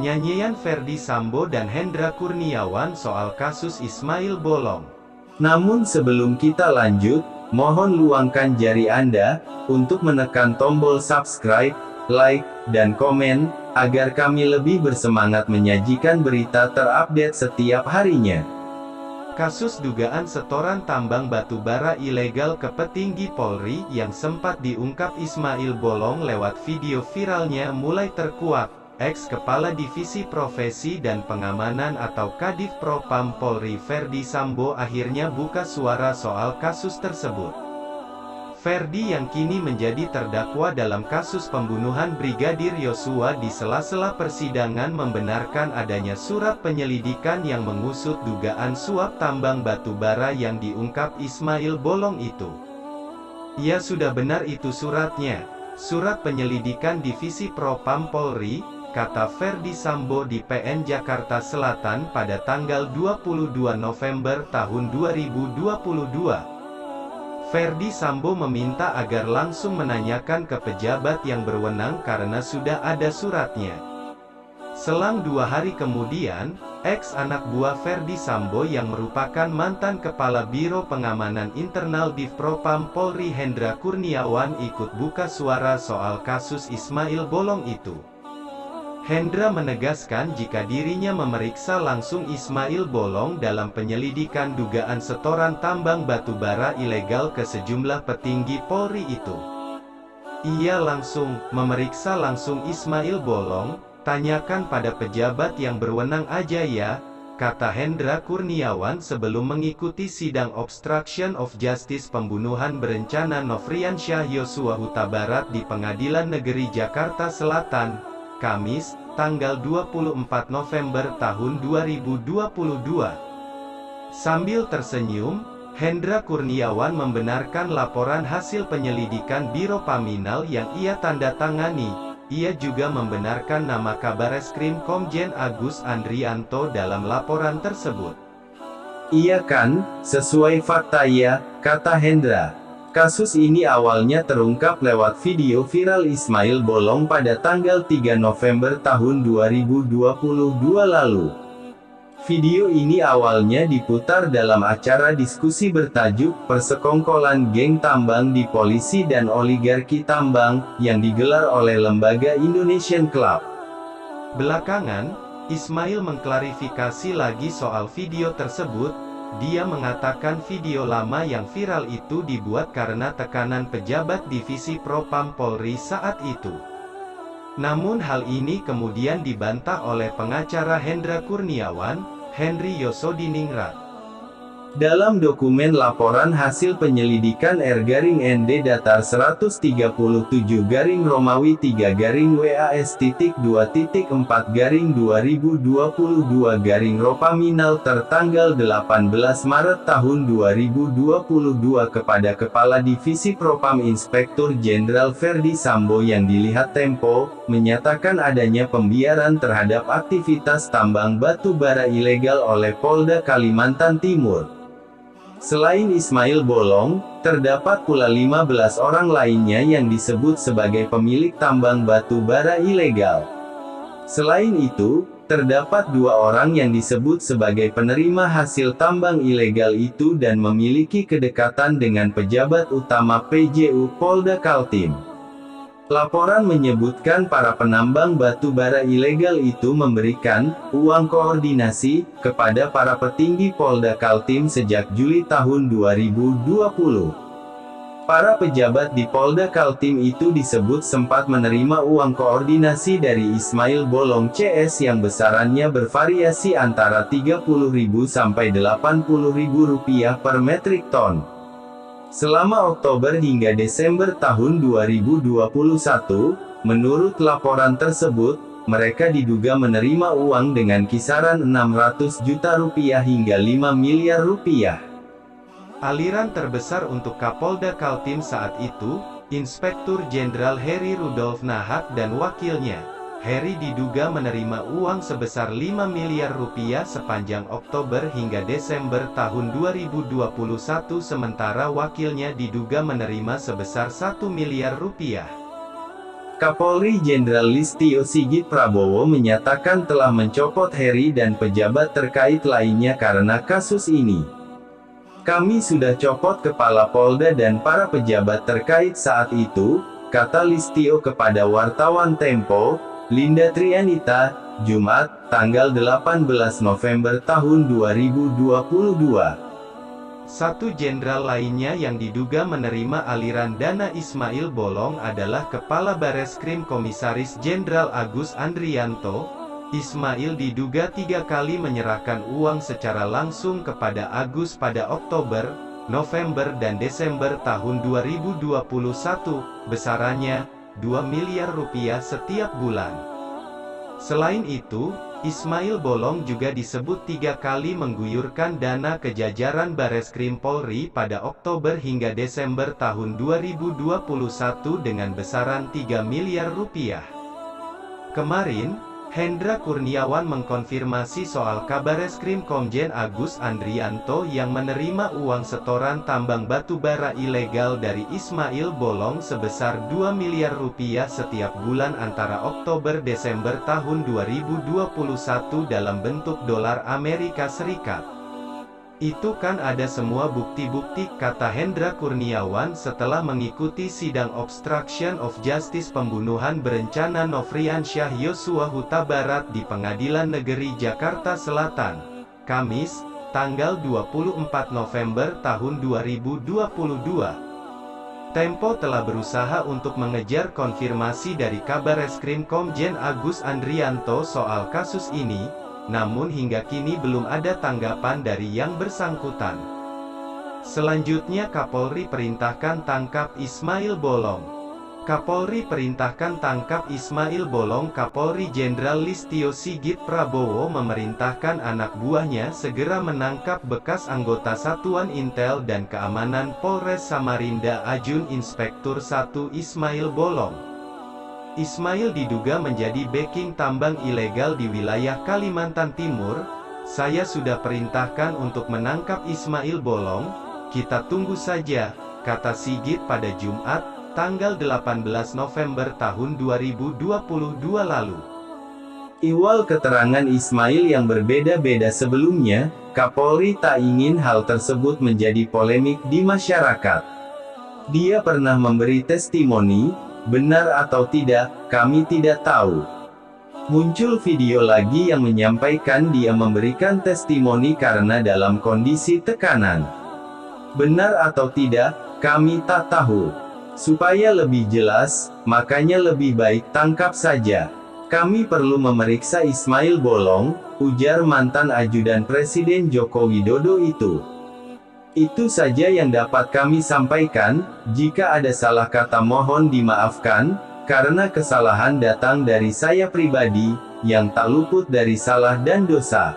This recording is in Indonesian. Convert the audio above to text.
Nyanyian Ferdy Sambo dan Hendra Kurniawan soal kasus Ismail Bolong. Namun sebelum kita lanjut, mohon luangkan jari Anda untuk menekan tombol subscribe, like, dan komen, agar kami lebih bersemangat menyajikan berita terupdate setiap harinya. Kasus dugaan setoran tambang batu bara ilegal ke petinggi Polri yang sempat diungkap Ismail Bolong lewat video viralnya mulai terkuak. Ex-Kepala Divisi Profesi dan Pengamanan atau Kadif Propam Polri Ferdy Sambo akhirnya buka suara soal kasus tersebut. Ferdy yang kini menjadi terdakwa dalam kasus pembunuhan Brigadir Yosua di sela-sela persidangan membenarkan adanya surat penyelidikan yang mengusut dugaan suap tambang batu bara yang diungkap Ismail Bolong itu. Ya, sudah benar itu suratnya. Surat penyelidikan Divisi Propam Polri, kata Ferdy Sambo di PN Jakarta Selatan pada tanggal 22 November tahun 2022. Ferdy Sambo meminta agar langsung menanyakan ke pejabat yang berwenang karena sudah ada suratnya. Selang 2 hari kemudian, ex-anak buah Ferdy Sambo yang merupakan mantan Kepala Biro Pengamanan Internal Divpropam Polri Hendra Kurniawan ikut buka suara soal kasus Ismail Bolong itu. Hendra menegaskan jika dirinya memeriksa langsung Ismail Bolong dalam penyelidikan dugaan setoran tambang batu bara ilegal ke sejumlah petinggi Polri itu. Ia langsung memeriksa langsung Ismail Bolong, tanyakan pada pejabat yang berwenang aja ya, kata Hendra Kurniawan sebelum mengikuti sidang obstruction of justice pembunuhan berencana Nofriansyah Yosua Huta Barat di Pengadilan Negeri Jakarta Selatan, Kamis, tanggal 24 November tahun 2022. Sambil tersenyum, Hendra Kurniawan membenarkan laporan hasil penyelidikan Biro Paminal yang ia tanda tangani. Ia juga membenarkan nama Kabareskrim Komjen Agus Andrianto dalam laporan tersebut. Iya kan, sesuai fakta ya, kata Hendra. Kasus ini awalnya terungkap lewat video viral Ismail Bolong pada tanggal 3 November tahun 2022 lalu. Video ini awalnya diputar dalam acara diskusi bertajuk Persekongkolan Geng Tambang di Polisi dan Oligarki Tambang, yang digelar oleh lembaga Indonesian Club. Belakangan, Ismail mengklarifikasi lagi soal video tersebut. Dia mengatakan video lama yang viral itu dibuat karena tekanan pejabat Divisi Propam Polri saat itu. Namun hal ini kemudian dibantah oleh pengacara Hendra Kurniawan, Henry Yosodiningrat. Dalam dokumen laporan hasil penyelidikan R-ND datar 137-WAS-2.4-2022-Ropaminal tertanggal 18 Maret tahun 2022 kepada Kepala Divisi Propam Inspektur Jenderal Ferdy Sambo yang dilihat Tempo, menyatakan adanya pembiaran terhadap aktivitas tambang batu bara ilegal oleh Polda Kalimantan Timur. Selain Ismail Bolong, terdapat pula 15 orang lainnya yang disebut sebagai pemilik tambang batu bara ilegal. Selain itu, terdapat 2 orang yang disebut sebagai penerima hasil tambang ilegal itu dan memiliki kedekatan dengan pejabat utama PJU Polda Kaltim. Laporan menyebutkan para penambang batu bara ilegal itu memberikan uang koordinasi kepada para petinggi Polda Kaltim sejak Juli tahun 2020. Para pejabat di Polda Kaltim itu disebut sempat menerima uang koordinasi dari Ismail Bolong CS yang besarannya bervariasi antara Rp30.000 sampai Rp80.000 per metrik ton. Selama Oktober hingga Desember tahun 2021, menurut laporan tersebut, mereka diduga menerima uang dengan kisaran Rp600 juta hingga Rp5 miliar. Aliran terbesar untuk Kapolda Kaltim saat itu, Inspektur Jenderal Heri Rudolf Nahak dan wakilnya. Heri diduga menerima uang sebesar Rp5 miliar sepanjang Oktober hingga Desember tahun 2021 sementara wakilnya diduga menerima sebesar Rp1 miliar. Kapolri Jenderal Listio Sigit Prabowo menyatakan telah mencopot Heri dan pejabat terkait lainnya karena kasus ini. Kami sudah copot Kepala Polda dan para pejabat terkait saat itu, kata Listio kepada wartawan Tempo, Linda Trianita, Jumat, tanggal 18 November tahun 2022. Satu jenderal lainnya yang diduga menerima aliran dana Ismail Bolong adalah Kepala Bareskrim Komisaris Jenderal Agus Andrianto. Ismail diduga 3 kali menyerahkan uang secara langsung kepada Agus pada Oktober, November dan Desember tahun 2021, besarannya 2 miliar rupiah setiap bulan. Selain itu, Ismail Bolong juga disebut 3 kali mengguyurkan dana ke jajaran Bareskrim Polri pada Oktober hingga Desember tahun 2021 dengan besaran 3 miliar rupiah. Kemarin, Hendra Kurniawan mengkonfirmasi soal Kabareskrim Komjen Agus Andrianto yang menerima uang setoran tambang batubara ilegal dari Ismail Bolong sebesar 2 miliar rupiah setiap bulan antara Oktober-Desember tahun 2021 dalam bentuk dolar Amerika Serikat. Itu kan ada semua bukti-bukti, kata Hendra Kurniawan setelah mengikuti sidang obstruction of justice pembunuhan berencana Nofriansyah Yosua Huta Barat di Pengadilan Negeri Jakarta Selatan, Kamis, tanggal 24 November tahun 2022. Tempo telah berusaha untuk mengejar konfirmasi dari Kabareskrim Komjen Agus Andrianto soal kasus ini, namun hingga kini belum ada tanggapan dari yang bersangkutan. Selanjutnya Kapolri perintahkan tangkap Ismail Bolong. Kapolri perintahkan tangkap Ismail Bolong. Kapolri Jenderal Listio Sigit Prabowo memerintahkan anak buahnya segera menangkap bekas anggota Satuan Intel dan Keamanan Polres Samarinda Ajun Inspektur 1 Ismail Bolong. Ismail diduga menjadi backing tambang ilegal di wilayah Kalimantan Timur. Saya sudah perintahkan untuk menangkap Ismail Bolong, kita tunggu saja, kata Sigit pada Jumat, tanggal 18 November tahun 2022 lalu. Iwal keterangan Ismail yang berbeda-beda sebelumnya, Kapolri tak ingin hal tersebut menjadi polemik di masyarakat. Dia pernah memberi testimoni. Benar atau tidak, kami tidak tahu. Muncul video lagi yang menyampaikan dia memberikan testimoni karena dalam kondisi tekanan. Benar atau tidak, kami tak tahu. Supaya lebih jelas, makanya lebih baik tangkap saja. Kami perlu memeriksa Ismail Bolong, ujar mantan ajudan Presiden Joko Widodo itu. Itu saja yang dapat kami sampaikan. Jika ada salah kata mohon dimaafkan, karena kesalahan datang dari saya pribadi, yang tak luput dari salah dan dosa.